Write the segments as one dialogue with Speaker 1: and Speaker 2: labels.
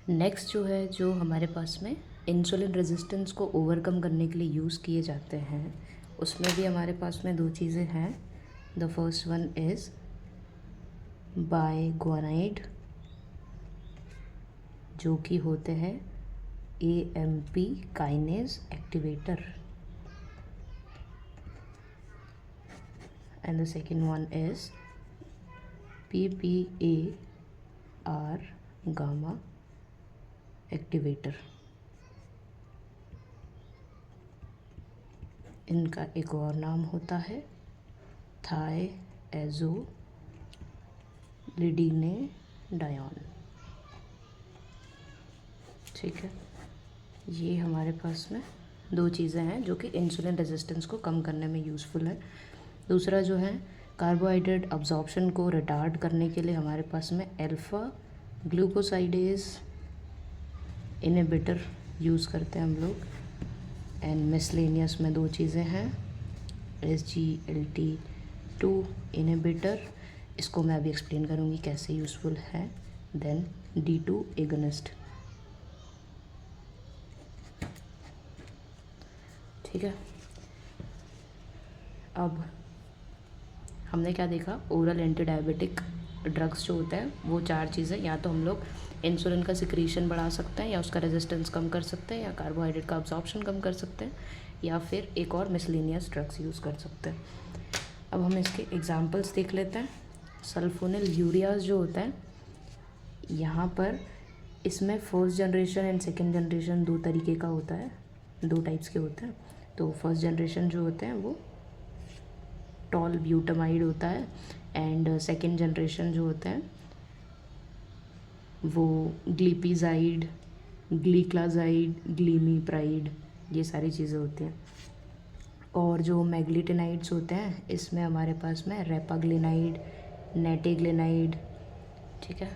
Speaker 1: Next जो है, जो हमारे पास में इंसुलिन रेजिस्टेंस को ओवरकम करने के लिए यूज़ किए जाते हैं, उसमें भी हमारे पास में दो चीज़ें हैं। द फर्स्ट वन इज़ बायगुआनाइड, जो कि होते हैं AMP kinase activator, and the second one is PPAR gamma activator. इनका एक और नाम होता है थायएज़ोलिडिनेडायोन। ठीक है, ये हमारे पास में दो चीज़ें हैं जो कि इंसुलिन रेजिस्टेंस को कम करने में यूज़फुल है। दूसरा जो है, कार्बोहाइड्रेट अब्जॉर्प्शन को रिटार्ड करने के लिए हमारे पास में अल्फ़ा ग्लूकोसाइडेज इनहिबिटर यूज़ करते हैं हम लोग। एंड मिसलेनियस में दो चीज़ें हैं, SGLT2 इनहिबिटर, इसको मैं अभी एक्सप्लेन करूँगी कैसे यूज़फुल है। Then D2 agonist. ठीक है, अब हमने क्या देखा, ओरल एंटी डायबिटिक ड्रग्स जो होते हैं वो चार चीज़ें, या तो हम लोग इंसुलिन का सिक्रीशन बढ़ा सकते हैं, या उसका रेजिस्टेंस कम कर सकते हैं, या कार्बोहाइड्रेट का अब्जॉर्प्शन कम कर सकते हैं, या फिर एक और मिसलेनियस ड्रग्स यूज़ कर सकते हैं। अब हम इसके एग्जांपल्स देख लेते हैं। सल्फोनिल यूरियाज जो होता है, यहाँ पर इसमें first generation and second generation दो तरीके का होता है, दो टाइप्स के होते हैं। तो फर्स्ट जनरेशन जो होते हैं वो टॉल ब्यूटामाइड होता है, एंड सेकेंड जनरेशन जो होते हैं वो ग्लिपिजाइड, ग्लिक्लाजाइड, ग्लीमीप्राइड, ये सारी चीज़ें होती हैं। और जो मैग्लिटिनाइड्स होते हैं, इसमें हमारे पास में रेपाग्लिनाइड, नेटेग्लिनाइड। ठीक है,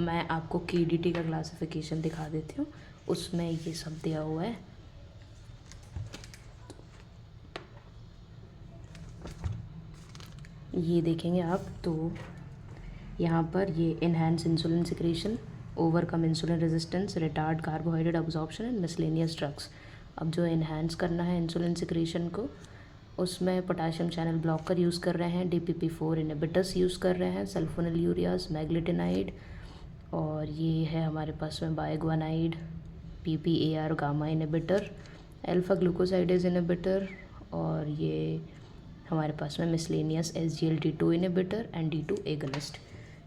Speaker 1: मैं आपको KDT का क्लासिफिकेशन दिखा देती हूँ, उसमें ये सब दिया हुआ है। ये देखेंगे आप तो यहाँ पर ये enhance insulin secretion, overcome insulin resistance, retard carbohydrate absorption and miscellaneous drugs. अब जो इन्हांस करना है इंसुलिन सिक्रेशन को, उसमें पोटाशियम चैनल ब्लॉकर यूज़ कर रहे हैं, DPP4 इनहिबिटर्स यूज़ कर रहे हैं, सल्फोनिल यूरियाज, मैग्लिटिनाइड, और ये है हमारे पास में बायगुआनाइड, PPAR gamma inhibitor, alpha glucosidase inhibitor, और ये हमारे पास में miscellaneous SGLT2 inhibitor and D2 agonist.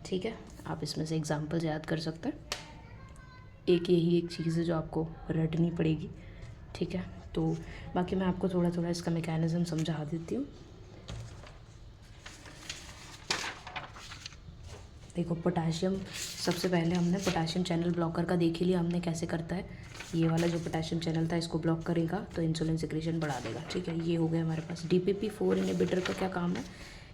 Speaker 1: ठीक है, आप इसमें से एग्जांपल्स याद कर सकते हैं। एक यही एक चीज़ है जो आपको रटनी पड़ेगी। ठीक है, तो बाकी मैं आपको थोड़ा थोड़ा इसका मैकेनिज्म समझा देती हूँ। देखो, पोटाशियम, सबसे पहले हमने पोटाशियम चैनल ब्लॉकर का देख ही लिया हमने कैसे करता है। ये वाला जो पोटाशियम चैनल था, इसको ब्लॉक करेगा तो इंसुलिन सिक्रेशन बढ़ा देगा। ठीक है, ये हो गया हमारे पास। DPP4 इनहिबिटर का क्या काम है,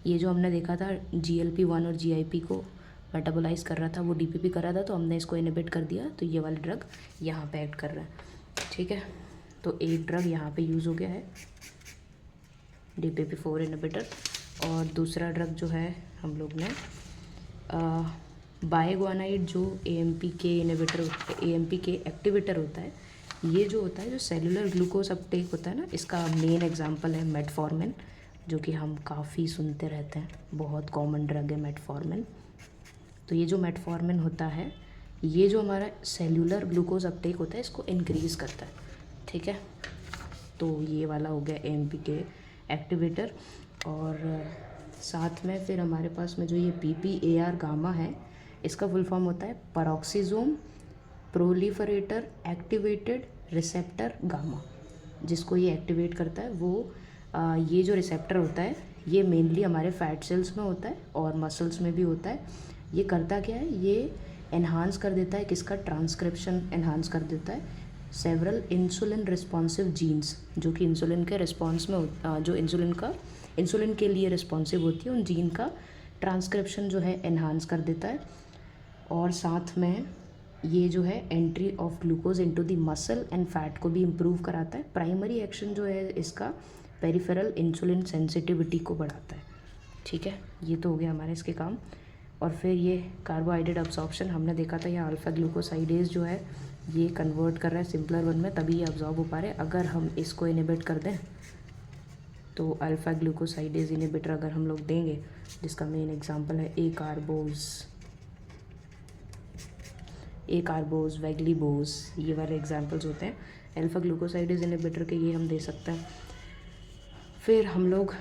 Speaker 1: ये जो हमने देखा था GLP-1 और GIP को मेटाबोलाइज कर रहा था, वो DPP कर रहा था, तो हमने इसको इनहिबिट कर दिया, तो ये वाली ड्रग यहाँ पे ऐड कर रहा है। ठीक है, तो एक ड्रग यहाँ पे यूज़ हो गया है, DPP4 इनहिबिटर। और दूसरा ड्रग जो है हम लोग ने बायगुआनाइड, जो AMPK इनहिबिटर, AMPK एक्टिवेटर होता है, ये जो होता है, जो सेलुलर ग्लूकोज अपटेक होता है ना, इसका मेन एग्जांपल है मेटफॉर्मिन, जो कि हम काफ़ी सुनते रहते हैं, बहुत कॉमन ड्रग है मेटफॉर्मिन। तो ये जो मेटफॉर्मिन होता है, ये जो हमारा सेलुलर ग्लूकोज अपटेक होता है, इसको इंक्रीज़ करता है। ठीक है, तो ये वाला हो गया AMPK एक्टिवेटर। और साथ में फिर हमारे पास में जो ये PPAR गामा है, इसका फुल फॉर्म होता है पैरोक्सिसोम प्रोलिफरेटर एक्टिवेटेड रिसेप्टर गामा। जिसको ये एक्टिवेट करता है वो ये जो रिसेप्टर होता है, ये मेनली हमारे फैट सेल्स में होता है और मसल्स में भी होता है। ये करता क्या है, ये एनहांस कर देता है, किसका, ट्रांसक्रिप्शन एनहांस कर देता है सेवरल इंसुलिन रिस्पॉन्सिव जीन्स, जो कि इंसुलिन के रिस्पॉन्स में जो इंसुलिन के लिए रिस्पॉन्सिव होती है, उन जीन का ट्रांसक्रिप्शन जो है एनहांस कर देता है। और साथ में ये जो है entry of glucose into the muscle and fat को भी इम्प्रूव कराता है। प्राइमरी एक्शन जो है इसका पेरिफेरल इंसुलिन सेंसिटिविटी को बढ़ाता है। ठीक है, ये तो हो गया हमारे इसके काम। और फिर ये कार्बोहाइड्रेट अब्जॉर्प्शन हमने देखा था, यहाँ अल्फ़ा ग्लूकोसाइडेज जो है ये कन्वर्ट कर रहा है सिंपलर वन में, तभी ये अब्जॉर्ब हो पा रहे हैं। अगर हम इसको इनिबिट कर दें तो अल्फ़ा ग्लूकोसाइडेज इनिबिटर अगर हम लोग देंगे, जिसका मेन एग्जांपल है ए कार्बोज, वैग्लीबोज, ये वाले एग्जांपल्स होते हैं अल्फ़ा ग्लूकोसाइडेज इनिबिटर के, ये हम दे सकते हैं। फिर हम लोग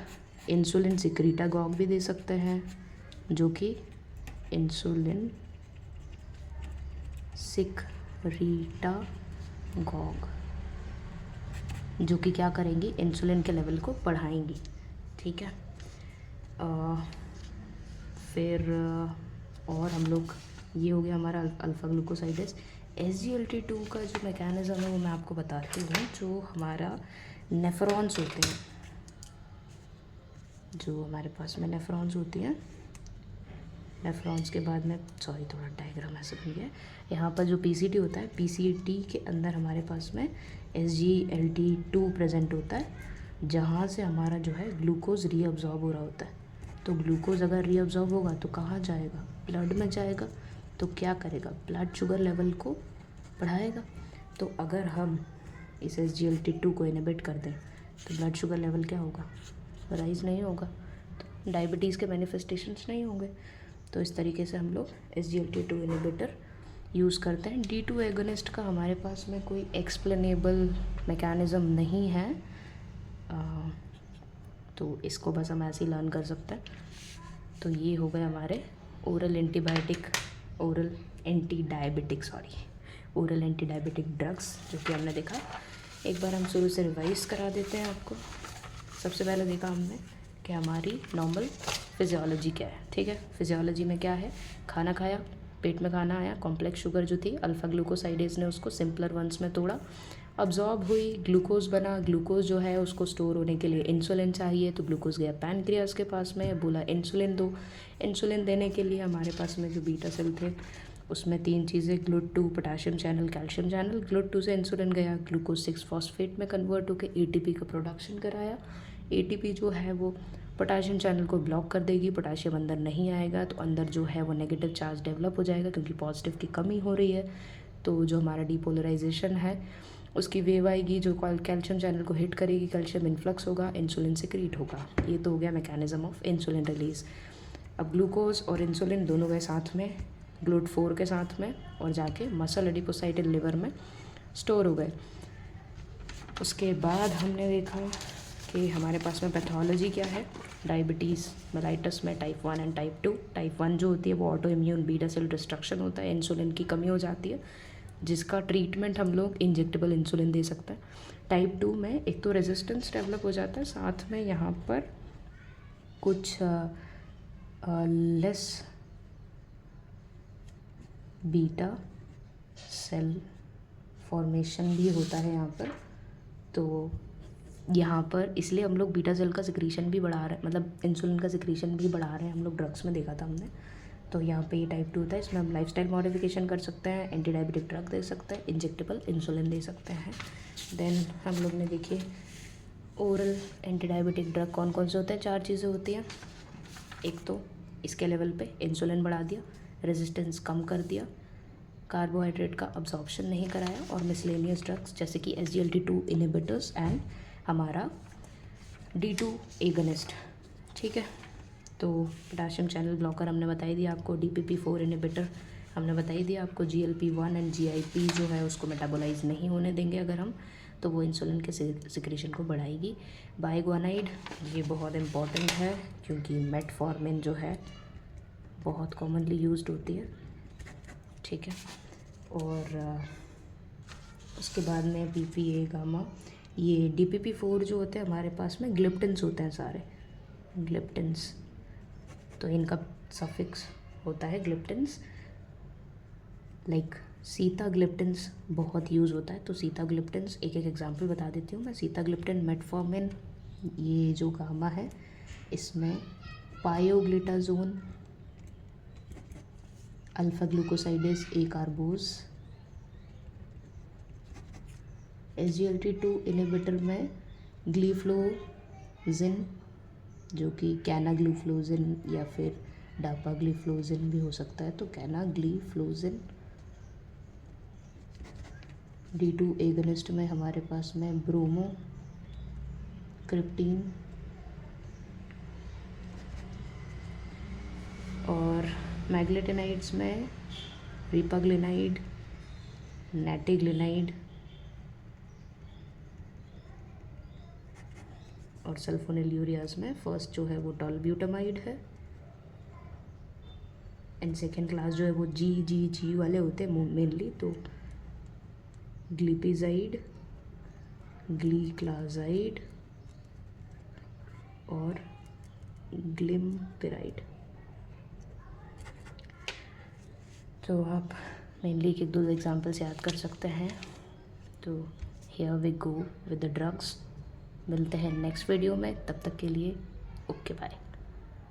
Speaker 1: इंसुलिन सिक्रीटागॉग भी दे सकते हैं, जो कि इंसुलिन सिक्रीटागॉग जो कि क्या करेंगी, इंसुलिन के लेवल को बढ़ाएंगी, ठीक है। फिर और हम लोग, ये हो गया हमारा अल्फ़ा ग्लूकोसाइडेज। SGLT2 का जो मैकेनिज़्म है वो मैं आपको बताती हूँ। जो हमारा नेफ्रॉन्स होते हैं, जो हमारे पास में नेफ्रॉन्स होती हैं, नेफ्रॉन्स के बाद में, सॉरी थोड़ा डायग्राम ऐसे बन गया, यहाँ पर जो PCT होता है, PCT के अंदर हमारे पास में SGLT2 प्रेजेंट होता है, जहाँ से हमारा जो है ग्लूकोज रीअब्जॉर्ब हो रहा होता है। तो ग्लूकोज अगर रीअब्जॉर्ब होगा तो कहाँ जाएगा, ब्लड में जाएगा। तो क्या करेगा, ब्लड शुगर लेवल को बढ़ाएगा। तो अगर हम इस SGLT2 को इनिबिट कर दें तो ब्लड शुगर लेवल क्या होगा, राइज नहीं होगा, तो डायबिटीज़ के मैनिफेस्टेशंस नहीं होंगे। तो इस तरीके से हम लोग SGLT2 इनिबिटर यूज़ करते हैं। D2 एगोनिस्ट का हमारे पास में कोई एक्सप्लेनेबल मैकेनिज़्म नहीं है, तो इसको बस हम ऐसे ही लर्न कर सकते हैं। तो ये हो गए हमारे ओरल एंटी डायबिटिक ड्रग्स जो कि हमने देखा। एक बार हम शुरू से रिवाइज करा देते हैं आपको। सबसे पहले देखा हमने कि हमारी नॉर्मल फिजियोलॉजी क्या है, ठीक है। फिजियोलॉजी में क्या है, खाना खाया, पेट में खाना आया, कॉम्प्लेक्स शुगर जो थी अल्फ़ा ग्लूकोसाइडेज ने उसको सिंपलर वंस में तोड़ा, अब्जॉर्ब हुई, ग्लूकोज बना। ग्लूकोज जो है उसको स्टोर होने के लिए इंसुलिन चाहिए, तो ग्लूकोज गया पैनक्रियास के पास में, बोला इंसुलिन दो। इंसुलिन देने के लिए हमारे पास में जो बीटा सेल थे उसमें 3 चीज़ें, GLUT2, potassium channel, calcium channel. GLUT2 से इंसुलिन गया, ग्लूकोज 6 फॉस्फेट में कन्वर्ट होकर ATP का प्रोडक्शन कराया। ATP जो है वो पोटाशियम चैनल को ब्लॉक कर देगी, पोटाशियम अंदर नहीं आएगा, तो अंदर जो है वो नेगेटिव चार्ज डेवलप हो जाएगा क्योंकि पॉजिटिव की कमी हो रही है। तो जो हमारा डिपोलराइजेशन है उसकी वेव आएगी जो कैल्शियम चैनल को हिट करेगी, कैल्शियम इन्फ्लक्स होगा, इंसुलिन सिक्रीट होगा। ये तो हो गया मैकेनिज्म ऑफ इंसुलिन रिलीज। अब ग्लूकोज और इंसुलिन दोनों गए साथ में, GLUT4 के साथ में, और जाके मसल एडिपोसाइट लिवर में स्टोर हो गए। उसके बाद हमने देखा कि हमारे पास में पैथोलॉजी क्या है, डायबिटीज़ मेलाइटस में टाइप 1 एंड टाइप 2। टाइप 1 जो होती है वो autoimmune beta cell destruction होता है, इंसुलिन की कमी हो जाती है, जिसका ट्रीटमेंट हम लोग इंजेक्टेबल इंसुलिन दे सकते हैं। टाइप 2 में एक तो रेजिस्टेंस डेवलप हो जाता है, साथ में यहाँ पर कुछ लेस बीटा सेल फॉर्मेशन भी होता है यहाँ पर। तो यहाँ पर इसलिए हम लोग बीटा सेल का सिक्रीशन भी बढ़ा रहे हैं, मतलब इंसुलिन का सिक्रीशन भी बढ़ा रहे हैं हम लोग, ड्रग्स में देखा था हमने। तो यहाँ पे ये टाइप 2 होता है, इसमें हम लाइफस्टाइल मॉडिफिकेशन कर सकते हैं, एंटी डायबिटिक ड्रग दे सकते हैं, इंजेक्टेबल इंसुलिन दे सकते हैं। देन हम लोग ने देखिए ओरल एंटी डायबिटिक ड्रग कौन कौन से होते हैं, 4 चीज़ें होती हैं। एक तो इसके लेवल पे इंसुलिन बढ़ा दिया, रेजिस्टेंस कम कर दिया, कार्बोहाइड्रेट का अब्जॉर्प्शन नहीं कराया, और मिसलेनियस ड्रग्स जैसे कि SGLT2 इनिबिटर्स एंड हमारा D2 एगनिस्ट, ठीक है। तो पोटाशियम चैनल ब्लॉकर हमने बताई दिया आपको, DPP4 इनिबिटर हमने बताई दिया आपको, GLP-1 एंड GIP जो है उसको मेटाबोलाइज नहीं होने देंगे अगर हम, तो वो इंसुलिन के सिक्रीशन को बढ़ाएगी। बाइगुआनाइड ये बहुत इम्पॉर्टेंट है क्योंकि मेटफॉर्मिन जो है बहुत कॉमनली यूज्ड होती है, ठीक है। और उसके बाद में PPA गामा, ये DPP4 जो होते हैं हमारे पास में ग्लिप्टिन्स होते हैं सारे, ग्लिप्टिन्स, तो इनका सफिक्स होता है ग्लिप्टिन्स, लाइक सीताग्लिप्टिन्स बहुत यूज़ होता है। तो सीताग्लिप्टिन्स एक एक एग्जांपल बता देती हूँ मैं। सीताग्लिप्टिन, मेटफॉर्मिन, ये जो गामा है इसमें पायोग्लिटाजोन, अल्फ़ा ग्लूकोसाइडेज ए कार्बोज, SGLT2 इनिबिटर में ग्लीफ्लोजिन जो कि कैनाग्लूफ्लोजिन या फिर डापाग्लिफ्लोजिन भी हो सकता है, तो कैनाग्लिफ्लोजिन। D2 एगनिस्ट में हमारे पास में ब्रोमो क्रिप्टीन और मैग्लेटिनाइड्स में रिपाग्लिनाइड, नैटिग्लिनाइड और सल्फोनिलयूरियाज में फर्स्ट जो है वो टॉलब्यूटामाइड है एंड सेकेंड क्लास जो है वो जी वाले होते हैं मेनली, तो ग्लिपिजाइड, ग्लीक्लाजाइड और ग्लिमपिराइड। तो आप मेनली के 2 एग्जांपल्स याद कर सकते हैं। तो here we go with the drugs. मिलते हैं नेक्स्ट वीडियो में, तब तक के लिए ओके बाय।